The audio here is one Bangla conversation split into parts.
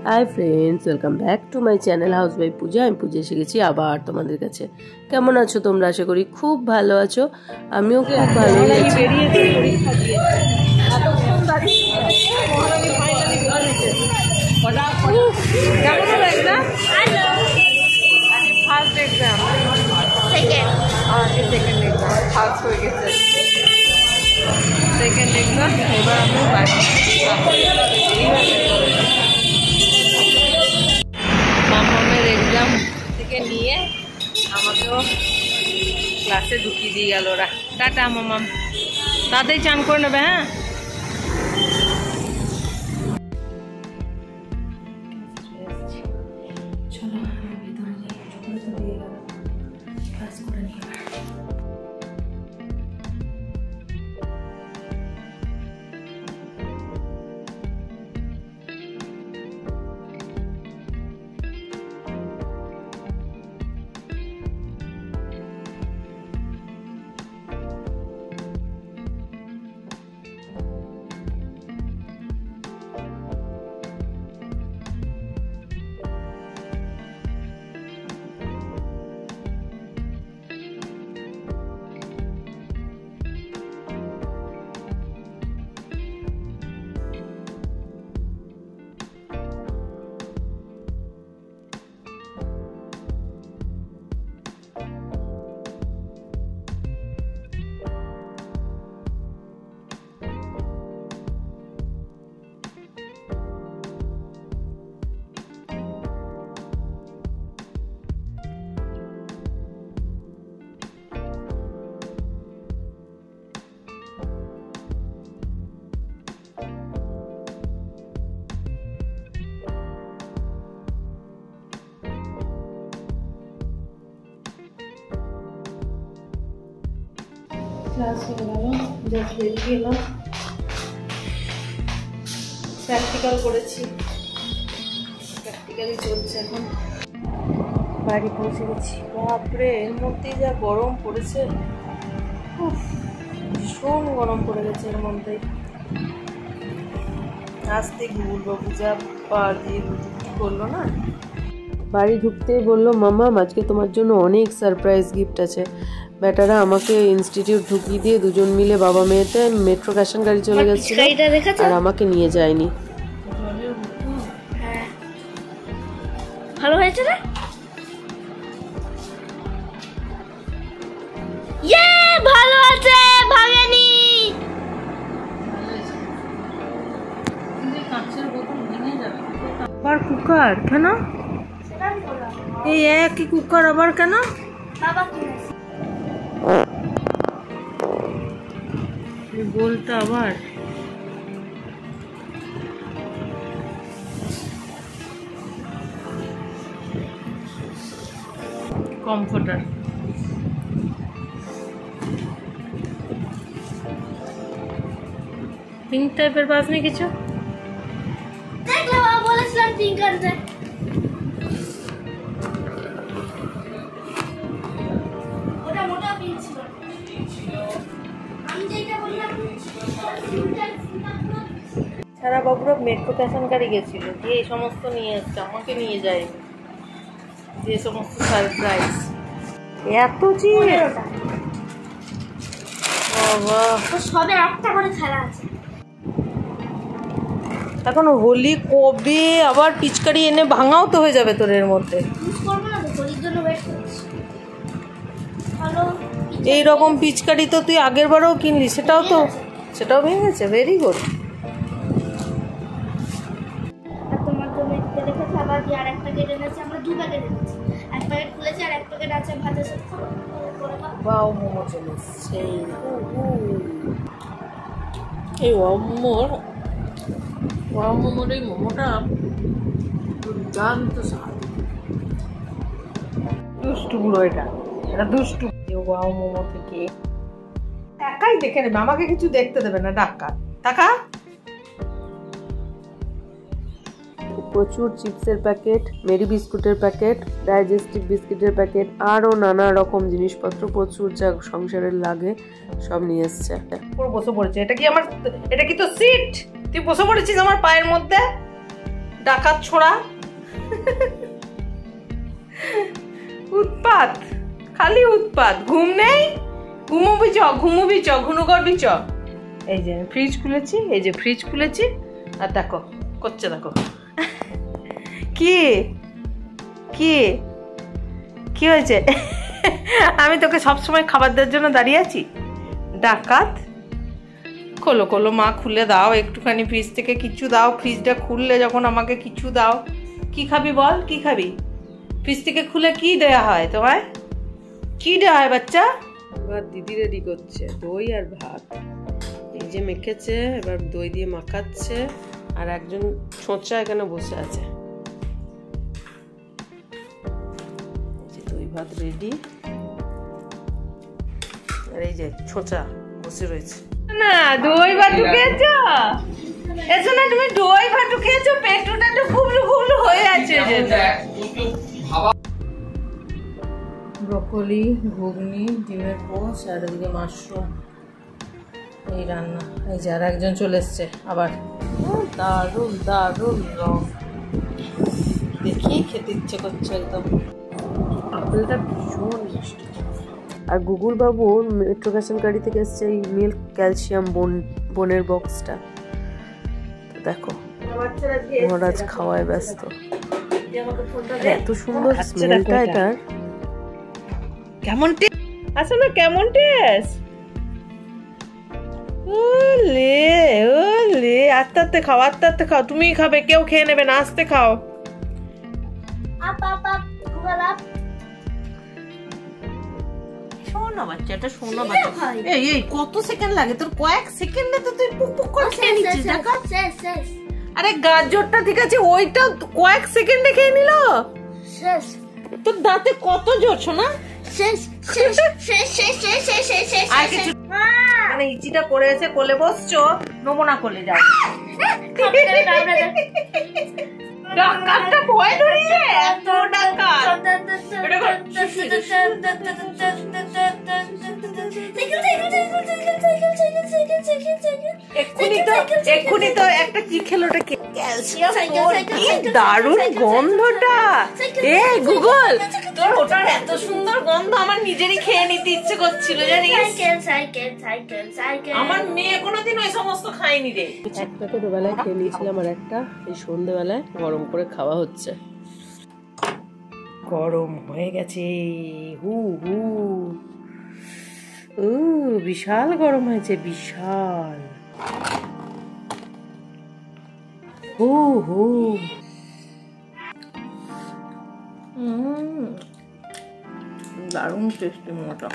High friends, welcome back to my channel house by Puja. আমি পূজা এসে গেছি আবার তোমাদের কাছে। কেমন আছো তোমরা? আশা করি খুব ভালো আছো। আমিও খুব ভালোই আছি। First exam, second exam first হয়ে গেছে। সেকেন্ড এক্সাম এবার আমি মামামের এক্সাম থেকে নিয়ে আমাকেও ক্লাসে ঢুকিয়ে দিয়ে গেল ওরা। টাটা মামাম, তাতেই চান করে নেবে। হ্যাঁ, ক্লাস হয়ে গেল, জাস্ট বেরিয়ে এলাম। প্র্যাকটিক্যাল করেছি, প্র্যাকটিক্যালই চলছে এখন। বাড়ি পৌঁছে গেছি। বাপরে, এর মধ্যেই যা গরম পড়েছে, ভীষণ গরম পড়ে গেছে এর মধ্যেই। আসতে গুগলবাবু যা পা দিয়ে করলো না। বাড়ি ঢুকতেই বললো, মামা আজকে তোমার জন্য অনেক সারপ্রাইজ গিফট আছে। বেটারা আমাকে ইনস্টিটিউট ঢুকিয়ে দিয়ে দুজন মিলে বাবা মেয়েতে মেট্রো ক্যাশন গাড়ি চলে গেছিল আর আমাকে নিয়ে যায়নি। ভালো হয়েছে না? ইয়ে, ভালো আছে, ভাগেনি। আবার কুকার কেন? এই একই কুকার আবার কেন? বাবা কিনেছে। বলতে আবার কমফোর্টার। পিঙ্ক টাইপের পাসনি কিছু? দেখলে বাবা বলেছিলাম পিঙ্ক আনতে। ওটা মোটা পিঙ্ক ছিল। আমি যেটা বললাম সারা বাবুরা মেট্রো ক্যাশন গাড়ি গেছিল, দিয়ে এই সমস্ত নিয়ে এসছে, আমাকে নিয়ে যায়। যে সমস্ত সারপ্রাইজ, এত চিজ বাবা। সবে একটা করে খেলা আছে। এখন হোলি কবে আবার পিচকারি এনে ভাঙাও তো হয়ে যাবে তোর এর মধ্যে। ইউজ করব না তো, হোলির জন্য ওয়েট করছি। হ্যালো, এই রকম পিচকারি তো তুই আগের বারেও কিনলি, সেটাও ভেঙে গেছে। Very good. তোমার জন্য একটা রেখেছি, আবার দিয়ে আরেকটা কেটে এনেছি। আমরা দু প্যাকেট এনেছি, এক প্যাকেট খুলেছি আর এক প্যাকেট আছে ভাতের সাথে করে খাও। বাও, মোমো চলে এসছে। এই মোমোর এই মোমোটা দুর্দান্ত স্বাদ। দুষ্টু বুড়ো, এটা দুষ্টু। ওয়াও মোমো থেকে একাই দেখে নেবে, আমাকে কিছু দেখতে দেবে না। টাকা প্রচুর চিপসের প্যাকেট, মেরি বিস্কুটের প্যাকেট, ডাইজেস্টিভ বিস্কিটের প্যাকেট, আরও নানা রকম জিনিসপত্র প্রচুর যা সংসারের লাগে সব নিয়ে এসছে। বসে পড়েছে। এটা কি তো সিট? তুই বসে পড়েছিস আমার পায়ের মধ্যে? ডাকাত ছোড়া, উৎপাত, খালি উৎপাত। ঘুম নেই, ঘুমবি চ, ঘুনু করবি চ। এই যে ফ্রিজ খুলেছি, এই যে ফ্রিজ খুলেছি, আর দেখো করছে, দেখো কি কি কি হয়েছে। আমি তোকে সবসময় খাবার দেওয়ার জন্য দাঁড়িয়ে আছি। ডাকাত, খোলো খোলো মা, খুলে দাও একটুখানি ফ্রিজ থেকে কিছু দাও। ফ্রিজটা খুললে যখন আমাকে কিছু দাও। কি খাবি বল, কি খাবি? ফ্রিজ থেকে খুলে কি দেওয়া হয় তোমায়? কি দেওয়া হয় বাচ্চা? এবার দিদি রেডি করছে দই আর ভাত। এই যে মেখেছে, এবার দই দিয়ে মাখাচ্ছে, আর একজন ছোঁচা এখানে বসে আছে। দই ভাত রেডি, আর এই যে ছোঁচা বসে রয়েছে। না দই ভাতু খেয়েছো? এসো না, তুমি দই ভাতু খেয়েছো? পেটটা তো গুবলু গুবলু হয়ে আছে। ব্রকলি, ঘুগনি, ডিমের পোস্ট, আর এদিকে মাশরুম, এই রান্না। এই যে আর একজন চলে এসছে আবার। দারুণ দারুণ রং, দেখি খেতে ইচ্ছে করছে একদম। আপেলটা ভীষণ মিষ্টি। আর গুগুল বাবুর মেট্রোকেশন গাড়ি থেকে এসছে এই মিল্ক ক্যালসিয়াম বোনের বক্সটা। দেখো মহারাজ খাওয়ায় ব্যস্ত। এত সুন্দর স্মেলটা এটার। কেমন টেস্ট, আসলে কেমন টেস্ট। ওলে ওলে, আস্তে আস্তে খাও, আস্তে আস্তে খাও। তুমি খাবে, কেউ খেয়ে নেবে না, আস্তে খাও। শোনো বাচ্চাটা, শোনো বাচ্চা। এই এই কত সেকেন্ড লাগে তোর? কয়েক সেকেন্ডে তো তুই পুক পুক করে খেয়ে নিচ্ছিস। দেখা, আরে গাজরটা ঠিক আছে, ওইটা কয়েক সেকেন্ডে খেয়ে নিল। তোর দাঁতে কত জোর শোনা। মানে ইচিটা করে এসে কোলে বসছো, নেবো না কোলে, যাও। ডাকাতটা ভয় ধরিয়ে এত ডাকাত। এক্ষুনি তো একটা কি খেলোটা, ক্যালসিয়াম। দারুণ গন্ধটা। এ গুগল, তোর ওটার এত সুন্দর গন্ধ আমার নিজেরই খেয়ে নিতে ইচ্ছে করছিল জানিস। আমার মেয়ে কোনোদিন ওই সমস্ত খায়নি রে। এক প্যাকেট বেলায় খেয়ে নিয়েছিলাম, আর একটা এই সন্ধ্যেবেলায় গরম করে খাওয়া হচ্ছে। গরম হয়ে গেছে, হু হু, বিশাল গরম হয়েছে, বিশাল। হু হু, দারুণ টেস্টি মোটা।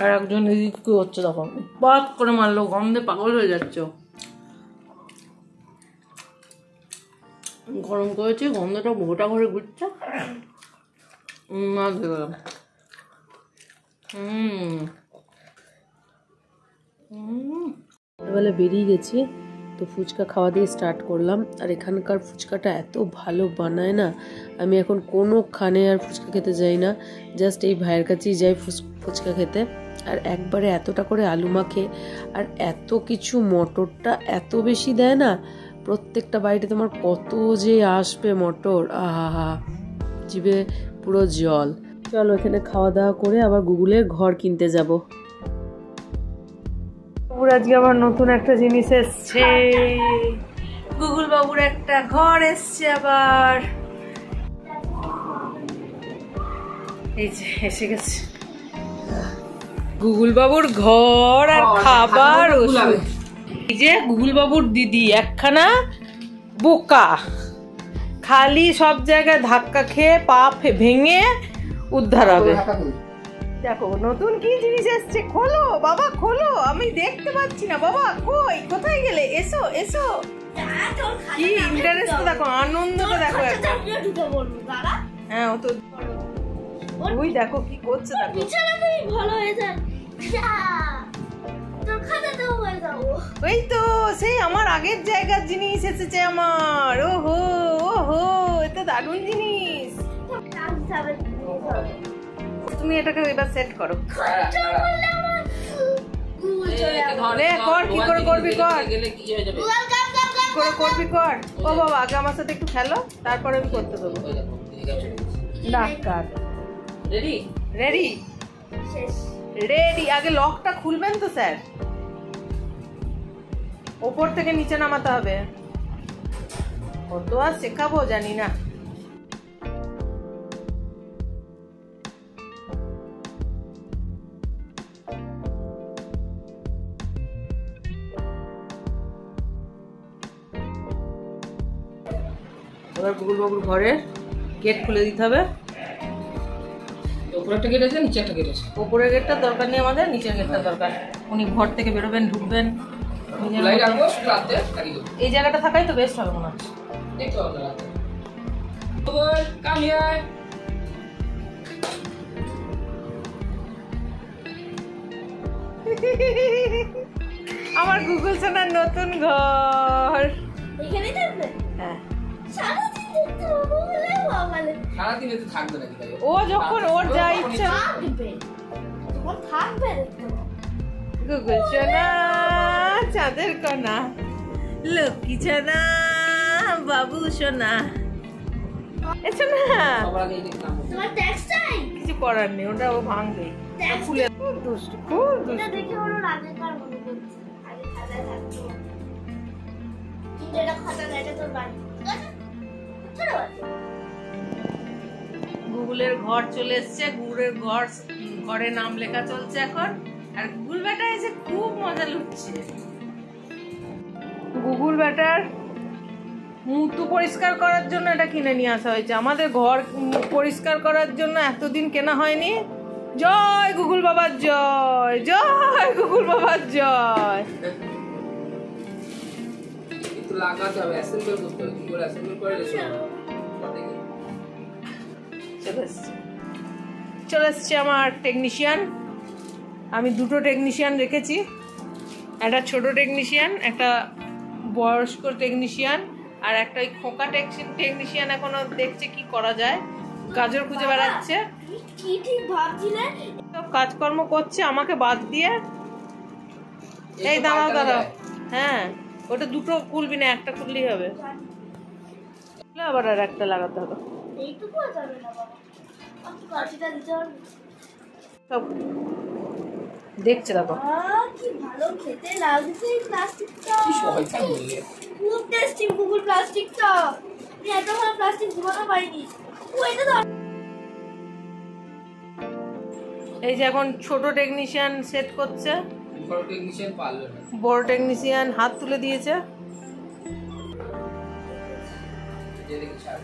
আর একজন এদিক কি হচ্ছে তখন, বাদ করে মারলো, গন্ধে পাগল হয়ে যাচ্ছ। গরম করেছি, গন্ধটা গোটা করে ঘুরছে। সকালবেলা বেরিয়ে গেছি, তো ফুচকা খাওয়া দিয়ে স্টার্ট করলাম। আর এখানকার ফুচকাটা এত ভালো বানায় না, আমি এখন কোনোখানে আর ফুচকা খেতে যাই না, জাস্ট এই ভাইয়ের কাছেই যাই ফুচকা খেতে। আর একবারে এতটা করে আলু মাখে, আর এত কিছু, মটরটা এত বেশি দেয় না, প্রত্যেকটা বাইটে তোমার কত যে আসবে মটর, আহা, জিভে পুরো জল। চলো এখানে খাওয়া দাওয়া করে আবার গুগলের ঘর কিনতে যাব। আজকে আবার নতুন একটা জিনিস এসছে, গুগল বাবুর একটা ঘর এসছে আবার। এই যে এসে গেছে গুগল বাবুর ঘর আর খাবার ওষুধ। এই যে গুগল বাবুর দিদি একখানা বোকা, খালি সব জায়গায় ধাক্কা খেয়ে পা ভেঙে উদ্ধার হবে। দেখো নতুন কি জিনিস এসছে, খোলো বাবা খোলো, আমি দেখতে পাচ্ছি না বাবা, কই কোথায় গেলে, এসো এসো। কি ইন্টারেস্ট দেখো, আনন্দটা দেখো একবার। হ্যাঁ ও তো ওই দেখো কি করছে, দেখো ভালো হয়ে যায়। ওই তো সেই আমার আগের জায়গার জিনিস এসেছে আমার। ওহো ওহো, এটা দারুণ জিনিস। তুমি এটাকে এবার সেট করো। কর, কি করে করবি কর। করে করবি কর। ও বাবা আগে আমার সাথে একটু খেলো, তারপরে আমি করতে দেবো। Doctor ready ready ready. আগে লকটা খুলবেন তো স্যার, ওপর থেকে নিচে নামাতে হবে। কত আর শেখাবো জানি না। এবার গুগল বাবুর ঘরের গেট খুলে দিতে হবে। উপরে একটা গেট আছে, নিচে একটা গেট আছে। উপরের গেটটা দরকার নেই আমাদের, নিচের গেটটা দরকার। উনি ঘর থেকে বেরোবেন, ঢুকবেন, এই জায়গাটা থাকাই তো বেস্ট হবে মনে হচ্ছে। আমার গুগল সোনার নতুন ঘর এখানেই থাকবে। হ্যাঁ, সারাদিন দেখতে হবে বলে বাবালে। সারাদিন এতে থাকবে নাকি ভাই? ও যখন ওর যা ইচ্ছা থাকবে, তখন থাকবে দেখতে হবে। গুগল সোনা চাঁদের কণা, লক্ষ্মী সোনা, বাবু সোনা, এসো না। তোমার ট্যাক্স চাই? কিছু করার নেই, ওটা ও ভাঙবে। খুলে খুব দুষ্টু, খুব এটা দুষ্টু। দেখে ওর আগেকার মনে পড়ছে। আগে খাতায় থাকতো। কিন্তু এটা খাতা না, এটা তোর বাড়ি। ছোট বাড়ি। গুগলের ঘর চলে এসছে, গুগলের ঘরে নাম লেখা চলছে এখন। আর গুগল বেটা এসে খুব মজা লুটছে। গুগল বেটার মুতু পরিষ্কার করার জন্য এটা কিনে নিয়ে আসা হয়েছে। আমাদের ঘর পরিষ্কার করার জন্য এতদিন কেনা হয়নি। জয় গুগল বাবার জয়, জয় গুগল বাবার জয়। একটু লাগাতে হবে, অ্যাসেম্বল করতে হবে। কি করে অ্যাসেম্বল করে চলে এসছে আমার টেকনিশিয়ান। আমি দুটো টেকনিশিয়ান রেখেছি, একটা ছোট টেকনিশিয়ান, একটা বয়স্ক টেকনিশিয়ান, আর একটা ওই খোকা টেকনিশিয়ান এখনো দেখছে কি করা যায়, গাজর খুঁজে বেড়াচ্ছে। কি ঠিক ভাবছিলে? সব কাজকর্ম করছে আমাকে বাদ দিয়ে। এই দাঁড়াও দাঁড়াও, হ্যাঁ ওটা দুটো খুলবি না, একটা খুললেই হবে। আবার আর একটা লাগাতে হবে। এইটুকু যাবে না বাবা, আমি কাঠিটা দিতে হবে। সব দেখছে দেখো। কি ভালো খেতে লাগছে এই প্লাস্টিকটা। কি শয়তান বললে? খুব টেস্টি গুগল প্লাস্টিকটা। আমি এত ভালো প্লাস্টিক জীবনে পাইনি। ওইটা তো এই যে এখন ছোট টেকনিশিয়ান সেট করছে, বড় টেকনিশিয়ান পারলো না। বড় টেকনিশিয়ান হাত তুলে দিয়েছে। যে দেখে ছাড়।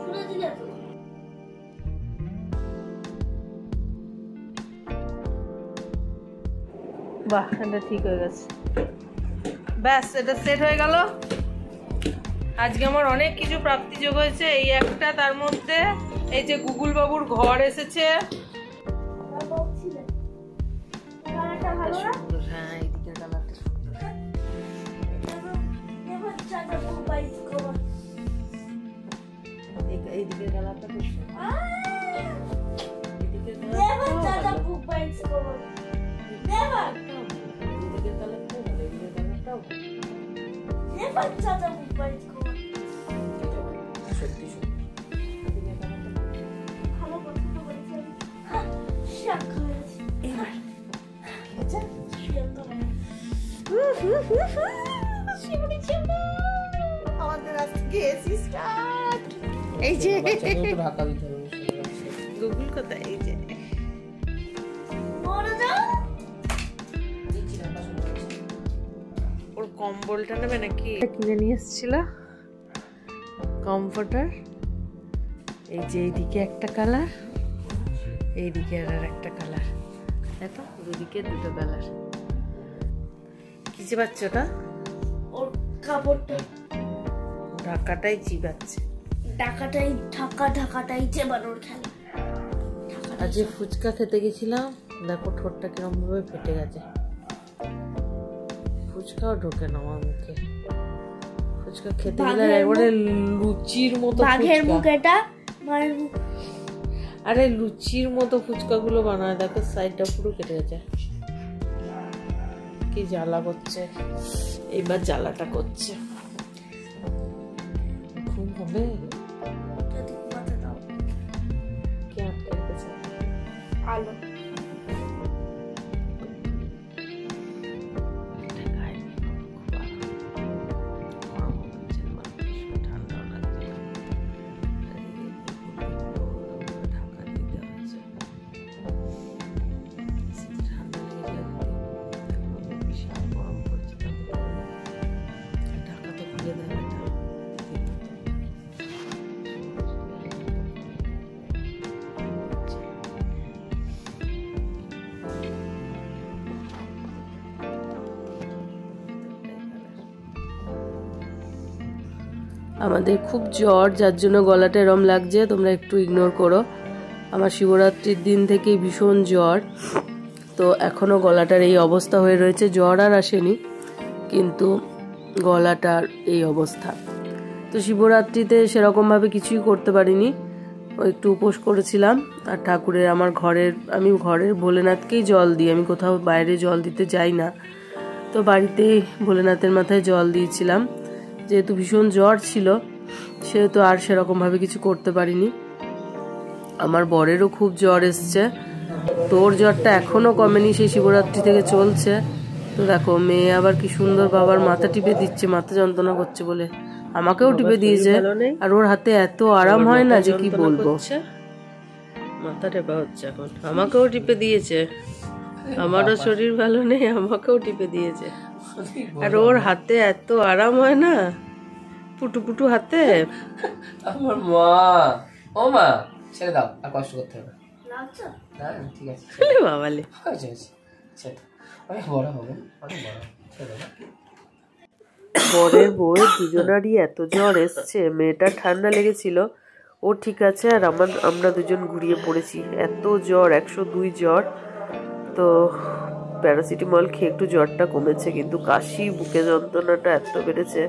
শুনে দিলে তো। বাহ, এটা ঠিক হয়ে গেছে। ব্যাস, এটা সেট হয়ে গেল। আজকে আমার অনেক কিছু প্রাপ্তি যোগ হয়েছে। এই একটা, তার মধ্যে এই যে গুগল বাবুর ঘর এসেছে। হ্যাঁ, এইদিকের কালারটা সুন্দর। এইদিকের কালারটা খুব সুন্দর। এইদিকের কালারটাও আমাদের আজকে এসি স্টার্ট। এই যে ঢাকা দিতে হবে। গুগল কোথায়? এই যে ওর কম্বলটা নেবে নাকি? কিনে নিয়ে এসেছিল কমফোর্টার। এই যে এইদিকে একটা কালার, এইদিকে আর একটা কালার। দেখো দুদিকে দুটো কালার। কিসে পাচ্ছ ওটা? ওর কাপড়টা ঢাকাটাই চিবাচ্ছে। ঢাকাটাই চেবানোর খেলা। আজ যে ফুচকা খেতে গেছিলাম, দেখো ঠোঁটটা কিরম ভাবে ফেটে গেছে। ফুচকাও ঢোকে না আমার মুখে। ফুচকা খেতে গেলে একবারে লুচির মতো বাঘের মুখ এটা, মায়ের মুখ। আরে লুচির মতো ফুচকা গুলো বানায়, দেখো সাইডটা পুরো কেটে গেছে। কি জ্বালা করছে, এইবার জ্বালাটা করছে। ঘুম হবে? কে আটকে রেখেছে? আলো। আমাদের খুব জ্বর, যার জন্য গলাটা এরম লাগছে, তোমরা একটু ইগনোর করো। আমার শিবরাত্রির দিন থেকে ভীষণ জ্বর, তো এখনো গলাটার এই অবস্থা হয়ে রয়েছে। জ্বর আর আসেনি, কিন্তু গলাটার এই অবস্থা। তো শিবরাত্রিতে সেরকমভাবে কিছুই করতে পারিনি, একটু উপোস করেছিলাম। আর ঠাকুরের আমি ঘরের ভোলেনাথকেই জল দিই, আমি কোথাও বাইরে জল দিতে যাই না। তো বাড়িতেই ভোলেনাথের মাথায় জল দিয়েছিলাম। যেহেতু ভীষণ জ্বর ছিল, সেহেতু আর সেরকমভাবে কিছু করতে পারিনি। আমার বরেরও খুব জ্বর এসছে, তোর জ্বরটা এখনো কমেনি, সেই শিবরাত্রি থেকে চলছে। তো দেখো, মেয়ে আবার কি সুন্দর বাবার মাথা টিপে দিচ্ছে, মাথা যন্ত্রণা করছে বলে আমাকেও টিপে দিয়েছে। আর ওর হাতে এত আরাম হয় না যে কি বলবো। মাথা টেপা হচ্ছে এখন, আমাকেও টিপে দিয়েছে। আমারও শরীর ভালো নেই, আমাকেও টিপে দিয়েছে। আর ওর হাতে এত আরাম হয় না, পুটু পুটু হাতে। আমার মা, ও মা ছেড়ে দাও, আর কষ্ট করতে হবে না, ঠিক আছে বাবালে। বরের বউয়ের দুজনারই এত জ্বর এসছে, মেয়েটার ঠান্ডা লেগেছিল, ও ঠিক আছে, আর আমরা দুজন ঘুরিয়ে পড়েছি। এত জ্বর, 102 জ্বর। তো প্যারাসিটামল খেয়ে একটু জ্বরটা কমেছে, কিন্তু কাশি, বুকে যন্ত্রণাটা এত বেড়েছে।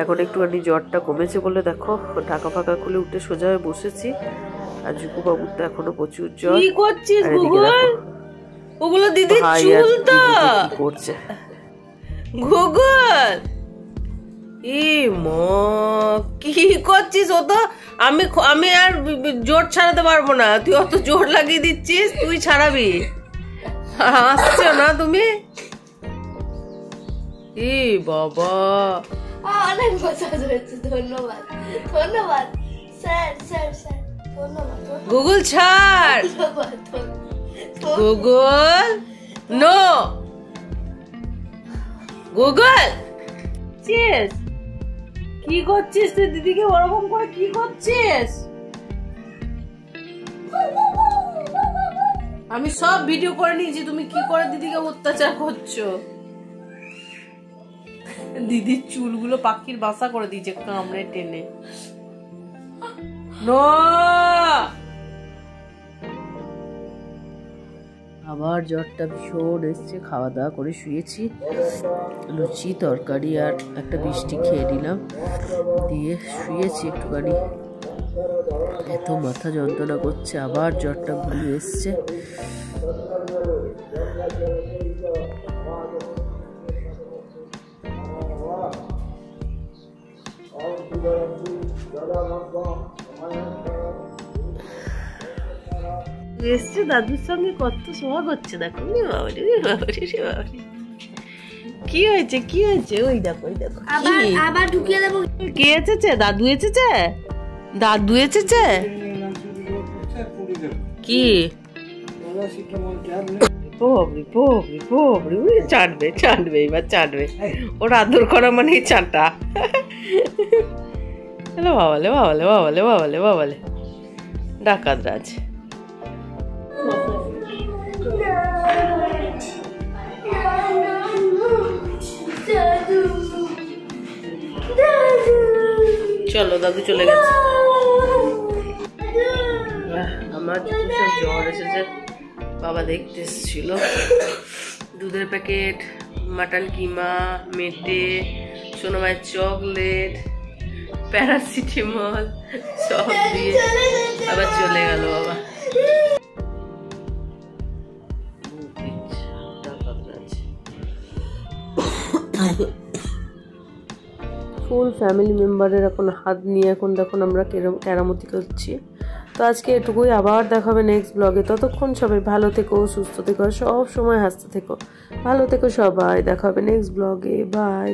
এখন একটুখানি জ্বরটা কমেছে বলে দেখো ঢাকা ফাঁকা খুলে উঠে সোজা হয়ে বসেছি। আর জুকু বাবুর তো এখনো প্রচুর জ্বর। কি করছিস গুগল? ওগুলো দিদি চুল তো করছে গুগল। ই মা, কি করছিস? ও তো আমি আর জোর ছাড়াতে পারবো না, তুই অত জোর লাগিয়ে দিচ্ছিস, তুই ছাড়াবি। হাসছো না তুমি? ই বাবা, অনেক মজা হয়েছে, ধন্যবাদ ধন্যবাদ স্যার স্যার স্যার, ধন্যবাদ। গুগল ছাড়, গুগল নো, গুগল কি করছিস তুই? দিদিকে ওরকম করে কি করছিস? আমি সব ভিডিও করে নিয়েছি, তুমি কি করে দিদিকে অত্যাচার করছো। দিদির চুলগুলো পাখির বাসা করে দিয়েছে কামড়ে টেনে। আবার জ্বরটা ভীষণ এসছে। খাওয়া দাওয়া করে শুয়েছি, লুচি তরকারি আর একটা মিষ্টি খেয়ে নিলাম, দিয়ে শুয়েছি একটুখানি। এত মাথা যন্ত্রণা করছে, আবার জ্বরটা ঘুরে এসছে। এসছে দাদুর সঙ্গে কত সোহাগ হচ্ছে, দেখো। কি হয়েছে, কি হয়েছে? ওই দেখো, ওই দেখো, আবার ঢুকিয়ে দেবো। কে এসেছে? দাদু এসেছে, দাদু এসেছে। কি চাটবে, চাটবে, এবার চাটবে। ওর আদর করা মানে চাটা। বাবালে বাবালে বাবালে বাবালে বাবালে, ডাকাত রাজ। চলো, দাদু চলে গেছে। আমার জ্বর এসেছে, বাবা দেখতে এসেছিল। দুধের প্যাকেট, মাটন কিমা, মেটে, সোনামায়ের চকলেট, প্যারাসিটামল সব দিয়ে আবার চলে গেল বাবা। ফুল ফ্যামিলি মেম্বারের এখন হাত নিয়ে এখন দেখুন আমরা কেরামতি করছি। তো আজকে এটুকুই, আবার দেখা হবে নেক্সট ব্লগে। ততক্ষণ সবাই ভালো থেকো, সুস্থ থেকো, সব সময় হাসতে থেকো, ভালো থেকো সবাই। দেখা হবে নেক্সট ব্লগে, বাই।